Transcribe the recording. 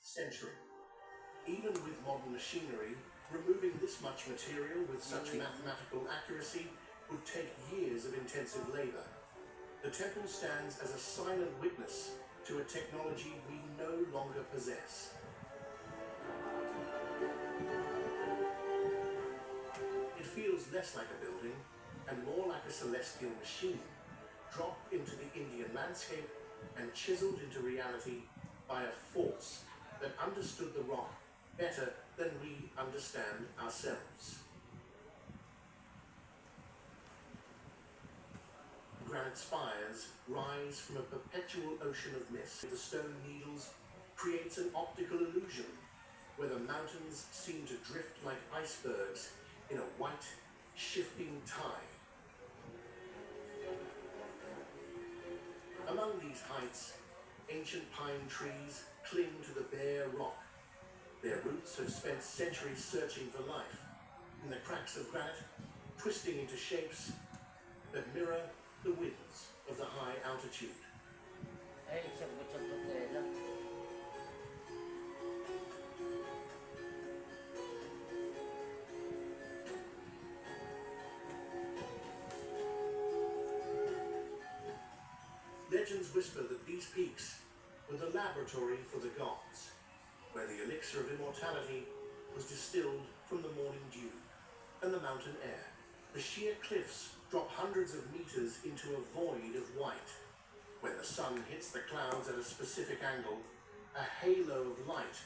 century. Even with modern machinery, removing this much material with such mathematical accuracy would take years of intensive labor. The temple stands as a silent witness to a technology we no longer possess. It feels less like a building and more like a celestial machine, dropped into the Indian landscape and chiseled into reality by a force that understood the rock better than we understand ourselves. Granite spires rise from a perpetual ocean of mist. The stone needles creates an optical illusion where the mountains seem to drift like icebergs in a white, shifting tide. Among these heights, ancient pine trees cling to the bare rock. Their roots have spent centuries searching for life in the cracks of granite, twisting into shapes that mirror the winds of the high altitude. Legends whisper that these peaks were the laboratory for the gods, where the elixir of immortality was distilled from the morning dew and the mountain air. The sheer cliffs drop hundreds of meters into a void of white. When the sun hits the clouds at a specific angle, a halo of light